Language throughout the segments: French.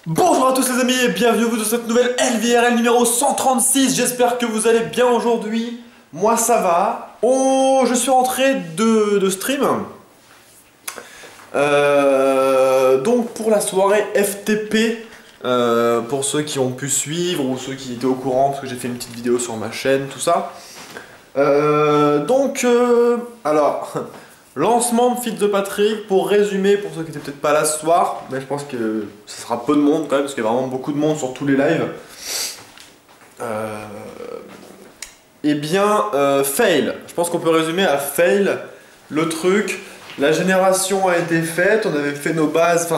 Bonjour à tous les amis et bienvenue à vous dans cette nouvelle LVRL numéro 136. J'espère que vous allez bien aujourd'hui. Moi ça va. Oh, je suis rentré de stream. Donc pour la soirée FTP, pour ceux qui ont pu suivre ou ceux qui étaient au courant, parce que j'ai fait une petite vidéo sur ma chaîne, tout ça. Alors... Lancement de Feed the Patrick, pour résumer, pour ceux qui étaient peut-être pas là ce soir, mais je pense que ce sera peu de monde quand même, parce qu'il y a vraiment beaucoup de monde sur tous les lives. Fail. Je pense qu'on peut résumer à fail le truc. La génération a été faite, on avait fait nos bases,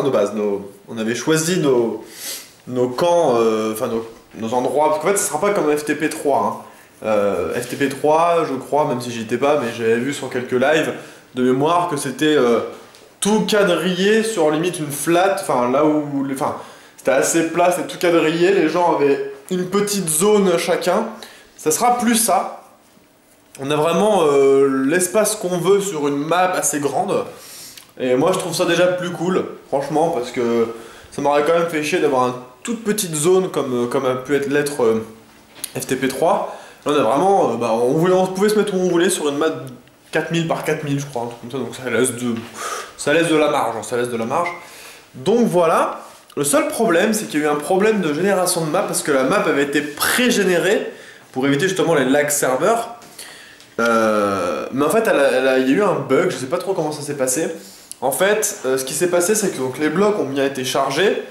on avait choisi nos camps, nos endroits, parce qu'en fait ce sera pas comme FTP 3. FTP 3, je crois, même si j'y étais pas, mais j'avais vu sur quelques lives de mémoire que c'était tout quadrillé sur limite une flat, c'était assez plat, c'était tout quadrillé, les gens avaient une petite zone chacun. Ça sera plus ça. On a vraiment l'espace qu'on veut sur une map assez grande. Et moi je trouve ça déjà plus cool, franchement, parce que ça m'aurait quand même fait chier d'avoir une toute petite zone comme a pu être l'être FTP 3. Là on a vraiment, on pouvait se mettre où on voulait sur une map 4000 par 4000 je crois, un truc comme ça, donc ça laisse de la marge, Donc voilà, le seul problème c'est qu'il y a eu un problème de génération de map parce que la map avait été pré-générée pour éviter justement les lag serveurs. Mais en fait il y a eu un bug, je sais pas trop comment ça s'est passé. En fait, ce qui s'est passé c'est que donc, les blocs ont bien été chargés,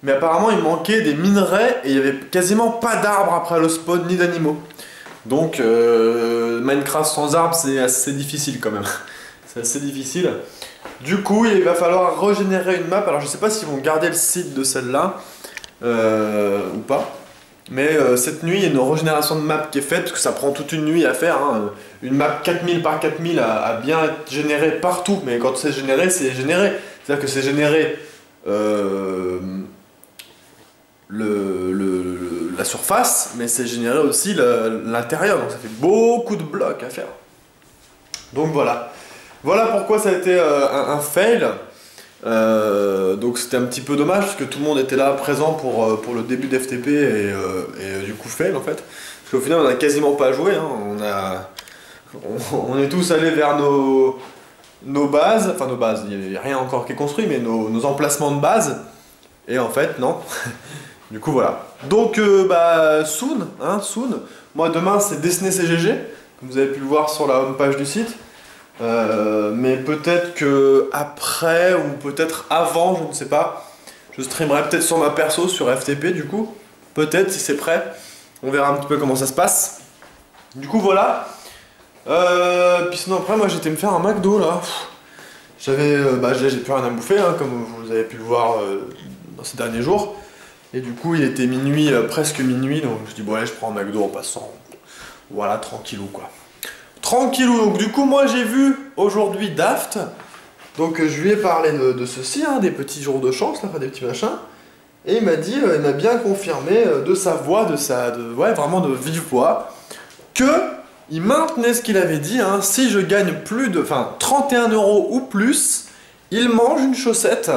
mais apparemment il manquait des minerais et il y avait quasiment pas d'arbres après le spawn ni d'animaux. Donc Minecraft sans arbres c'est assez difficile quand même. C'est assez difficile. Du coup il va falloir régénérer une map. Alors je sais pas s'ils vont garder le site de celle-là ou pas. Mais cette nuit il y a une régénération de map qui est faite parce que ça prend toute une nuit à faire. Une map 4000 par 4000 à bien être générée partout. Mais quand c'est généré, c'est généré. C'est-à-dire que c'est généré la surface, mais c'est généré aussi l'intérieur, donc ça fait beaucoup de blocs à faire. Donc voilà. Voilà pourquoi ça a été un fail. Donc c'était un petit peu dommage, parce que tout le monde était là présent pour le début d'FTP et du coup fail en fait. Parce qu'au final on a quasiment pas joué, hein. On est tous allés vers nos bases, enfin nos bases, il n'y a rien encore qui est construit, mais nos emplacements de base. Et en fait non. Du coup voilà. Donc soon. Moi demain c'est Destiné CGG, comme vous avez pu le voir sur la home page du site. Mais peut-être que après ou peut-être avant, je ne sais pas. Je streamerai peut-être sur ma perso sur FTP du coup. Peut-être si c'est prêt. On verra un petit peu comment ça se passe. Du coup voilà. Puis sinon après moi j'étais me faire un McDo là. J'ai plus rien à bouffer hein, comme vous avez pu le voir dans ces derniers jours. Et du coup il était minuit, presque minuit, donc je dis bon allez je prends un McDo en passant. Voilà, tranquillou quoi. Tranquillou, donc du coup moi j'ai vu aujourd'hui Daft. Donc je lui ai parlé de ceci, hein, des petits jours de chance, là, des petits machins. Et il m'a dit, il m'a bien confirmé de sa voix, vraiment de vive voix, que il maintenait ce qu'il avait dit, hein, si je gagne plus de, 31 € ou plus, il mange une chaussette.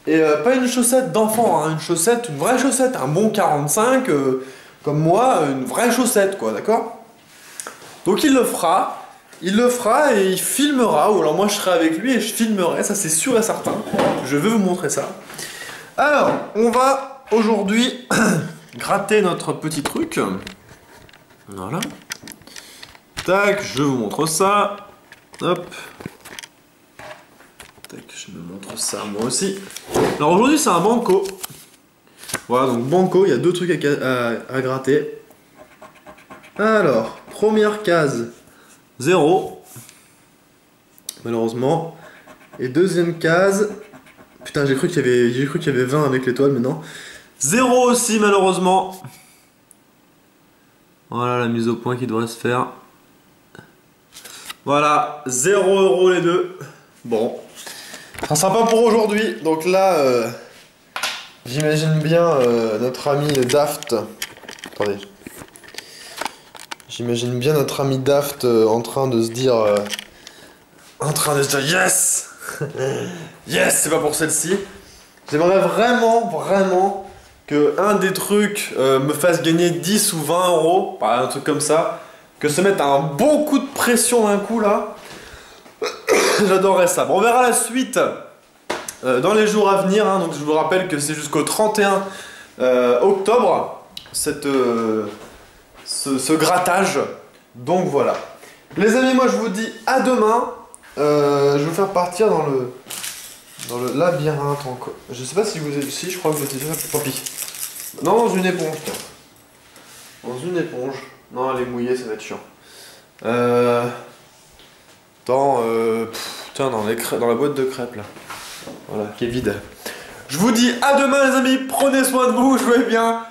Et pas une chaussette d'enfant, hein, une vraie chaussette, un bon 45, comme moi, une vraie chaussette, quoi, d'accord? Donc il le fera et il filmera, ou alors moi je serai avec lui et je filmerai, ça c'est sûr et certain. Je vais vous montrer ça. Alors, on va aujourd'hui gratter notre petit truc. Voilà. Tac, je vous montre ça. Hop. Tac, je me montre ça moi aussi. Alors aujourd'hui c'est un banco. Voilà, donc banco, il y a deux trucs à gratter. Alors, première case, 0. Malheureusement. Et deuxième case... Putain, j'ai cru qu'il y avait 20 avec l'étoile, mais non. 0 aussi, malheureusement. Voilà la mise au point qui devrait se faire. Voilà, 0 € les deux. Bon. Ça sera pas pour aujourd'hui. Donc là, j'imagine bien notre ami Daft. Attendez. J'imagine bien notre ami Daft en train de se dire yes. Yes, c'est pas pour celle-ci. J'aimerais vraiment que un des trucs me fasse gagner 10 ou 20 euros, par un truc comme ça, que se mettre un bon coup de pression d'un coup là. J'adorerais ça. Bon, on verra la suite dans les jours à venir, hein. Donc je vous rappelle que c'est jusqu'au 31 octobre ce grattage. Donc voilà. Les amis, moi je vous dis à demain. Je vais vous faire partir dans le labyrinthe encore. Je sais pas si vous êtes ici, je crois que vous êtes ici. Tant pis. Non, dans une éponge. Dans une éponge. Non, elle est mouillée, ça va être chiant. Tiens, dans la boîte de crêpes là. Voilà, qui est vide. Je vous dis à demain les amis, prenez soin de vous, jouez bien.